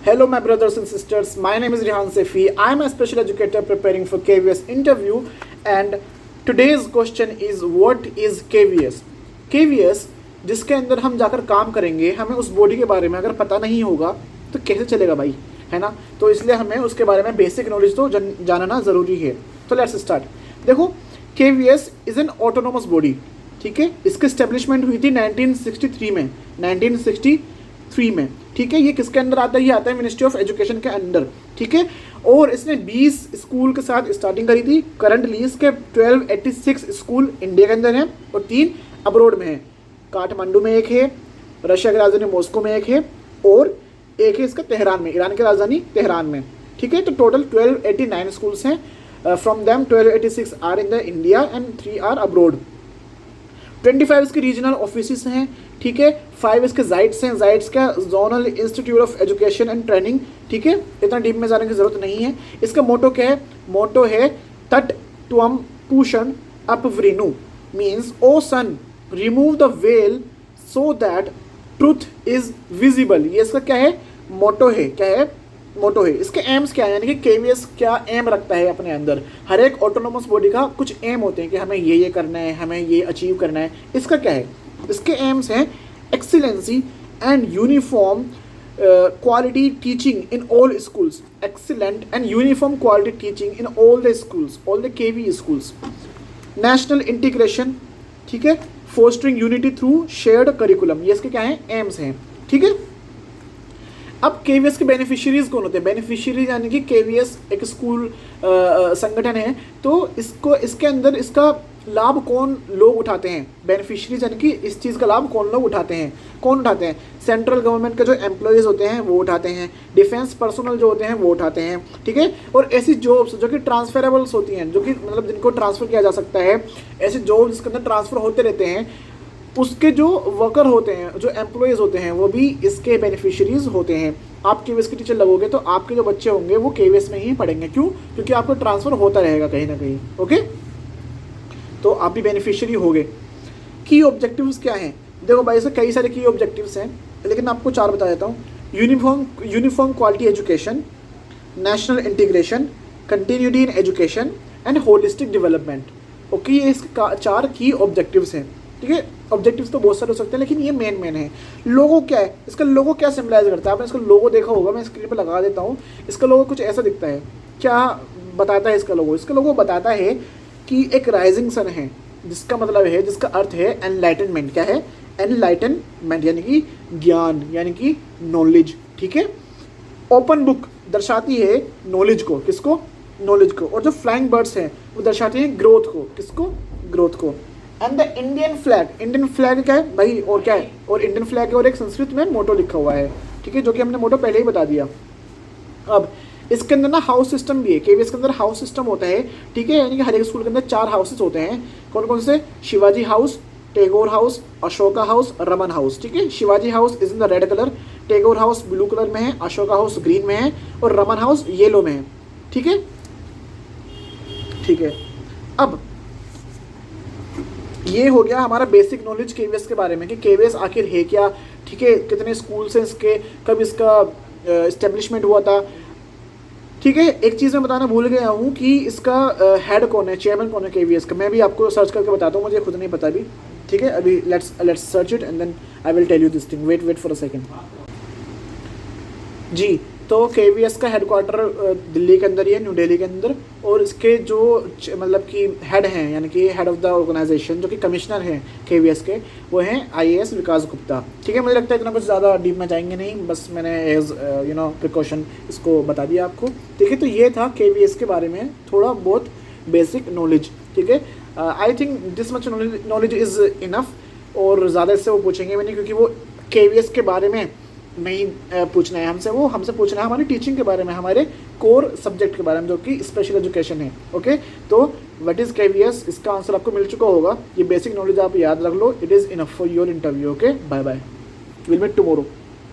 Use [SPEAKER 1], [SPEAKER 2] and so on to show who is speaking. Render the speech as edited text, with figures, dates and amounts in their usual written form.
[SPEAKER 1] Hello, my brothers and sisters. My name is Rehan Sefi. I am a special educator preparing for KVS interview. And today's question is, what is KVS? KVS जिसके अंदर हम जाकर काम करेंगे, हमें उस body के बारे में अगर पता नहीं होगा तो कैसे चलेगा भाई, है ना। तो इसलिए हमें उसके बारे में बेसिक नॉलेज तो जानना ज़रूरी है। तो लेट्स स्टार्ट। देखो, KVS is an autonomous body, ठीक है। इसकी स्टेब्लिशमेंट हुई थी 1963 में, 1963 में, ठीक है। ये किसके अंदर आता है? ये आता है मिनिस्ट्री ऑफ एजुकेशन के अंदर, ठीक है। और इसने 20 स्कूल के साथ स्टार्टिंग करी थी। करंटली इसके 1286 स्कूल इंडिया के अंदर हैं और 3 अब्रोड में हैं। काठमांडू में एक है, रशिया की राजधानी मॉस्को में एक है, और एक है इसका तेहरान में, ईरान की राजधानी तेहरान में, ठीक है। तो टोटल 1289 स्कूल्स हैं। From them 1286 are in the India and 3 are abroad. 25 इसके रीजनल ऑफिस हैं, ठीक है। 5 इसके जाइट्स हैं। जाइट्स का zonal institute of education and training, ठीक है। इतना डीप में जाने की जरूरत नहीं है। इसका मोटो क्या है? मोटो है तट त्वम पूषण अपवृणु, means O sun remove the veil so that truth is visible. ये इसका क्या है? मोटो है। क्या है? मोटो है। इसके एम्स क्या है, यानी कि KVS क्या एम रखता है अपने अंदर? हर एक ऑटोनोमस बॉडी का कुछ एम होते हैं कि हमें ये करना है, हमें ये अचीव करना है। इसका क्या है? इसके एम्स हैं excellency and uniform quality teaching in all schools. Excellent and uniform quality teaching in all the schools, all the KV schools. National integration, ठीक है। Fostering unity through shared curriculum. ये इसके क्या है? एम्स हैं, ठीक है। अब KVS के बेनिफिशियरीज कौन होते हैं? बेनिफिशियरीज यानी कि KVS एक स्कूल संगठन है, तो इसके अंदर इसका लाभ कौन लोग उठाते हैं? बेनिफिशियरीज यानी कि इस चीज़ का लाभ कौन लोग उठाते हैं? कौन उठाते हैं? सेंट्रल गवर्नमेंट के जो एम्प्लॉयज़ होते हैं वो उठाते हैं, डिफेंस पर्सनल जो होते हैं वो उठाते हैं, ठीक है। और ऐसी जॉब्स जो कि ट्रांसफरेबल्स होती हैं, जो कि मतलब जिनको ट्रांसफ़र किया जा सकता है, ऐसे जॉब्स जिसके अंदर ट्रांसफ़र होते रहते हैं, उसके जो वर्कर होते हैं, जो एम्प्लॉयज़ होते हैं, वो भी इसके बेनिफिशियरीज होते हैं। आप KVS के टीचर लगोगे तो आपके जो बच्चे होंगे वो KVS में ही पढ़ेंगे। क्यों? क्योंकि आपको ट्रांसफ़र होता रहेगा कहीं ना कहीं, ओके। तो आप भी बेनिफिशियरी होगे। की ऑब्जेक्टिव्स क्या हैं? देखो भाई, इसके कई सारे की ऑब्जेक्टिव्स हैं, लेकिन आपको 4 बता देता हूँ। Uniform quality education, national integration, continuity in education and holistic development, okay. ये इसके 4 की ऑब्जेक्टिव्स हैं, ठीक है। ऑब्जेक्टिव्स तो बहुत सारे हो सकते हैं, लेकिन ये मेन है। लोगो क्या है? इसका लोगो क्या सिम्बलाइज करता है? आपने इसका लोगो देखा होगा, मैं स्क्रीन पर लगा देता हूँ। इसका लोगो कुछ ऐसा दिखता है। क्या बताता है इसका लोगो? इसका लोगो बताता है कि एक राइजिंग सन है, जिसका मतलब है, जिसका अर्थ है एनलाइटनमेंट। क्या है? एनलाइटनमेंट यानी कि ज्ञान, यानी कि नॉलेज, ठीक है। ओपन बुक दर्शाती है नॉलेज को। किसको? नॉलेज को। और जो फ्लाइंग बर्ड्स हैं वो दर्शाती हैं ग्रोथ को। किसको? ग्रोथ को। एंड द इंडियन फ्लैग क्या है भाई? और क्या है? और इंडियन फ्लैग है, और एक संस्कृत में मोटो लिखा हुआ है, ठीक है, जो कि हमने मोटो पहले ही बता दिया। अब इसके अंदर ना हाउस सिस्टम भी है। KVS के अंदर हाउस सिस्टम होता है, ठीक है, यानी कि हर एक स्कूल के अंदर 4 हाउसेस होते हैं। कौन कौन से? Shivaji house, Tagore house, Ashoka house, Raman house, ठीक है। Shivaji house is in the red colour, Tagore house blue colour में है, अशोका हाउस ग्रीन में है, और रमन हाउस येलो में है, ठीक है, ठीक है। अब ये हो गया हमारा बेसिक नॉलेज KVS के बारे में कि KVS आखिर है क्या, ठीक है, कितने स्कूल्स हैं इसके, कब इसका इस्टेब्लिशमेंट हुआ था, ठीक है। एक चीज़ मैं बताना भूल गया हूँ कि इसका हेड कौन है, चेयरमैन कौन है KVS का। मैं भी आपको सर्च करके बताता हूँ, मुझे खुद नहीं पता अभी, ठीक है। अभी let's search it and then I will tell you this thing. Wait for a second. जी, तो KVS का हेडक्वार्टर दिल्ली के अंदर ही है, न्यू दिल्ली के अंदर। और इसके जो मतलब कि हेड हैं, यानी कि हेड ऑफ द ऑर्गेनाइजेशन, जो कि कमिश्नर हैं KVS के, वो हैं IAS विकास गुप्ता, ठीक है। मुझे लगता है इतना कुछ ज़्यादा डीप में जाएंगे नहीं, बस मैंने एज प्रिकॉशन इसको बता दिया आपको, ठीक है। तो ये था KVS के बारे में थोड़ा बहुत बेसिक नॉलेज, ठीक है। I think this much knowledge is enough, और ज़्यादा इससे वो पूछेंगे भी नहीं, क्योंकि वो KVS के बारे में नहीं पूछना है हमसे, वो हमसे पूछना है हमारी टीचिंग के बारे में, हमारे कोर सब्जेक्ट के बारे में, जो कि स्पेशल एजुकेशन है, ओके। तो व्हाट इज़ KVS, इसका आंसर आपको मिल चुका होगा। ये बेसिक नॉलेज आप याद रख लो, it is enough for your interview, okay. Bye bye, will meet tomorrow.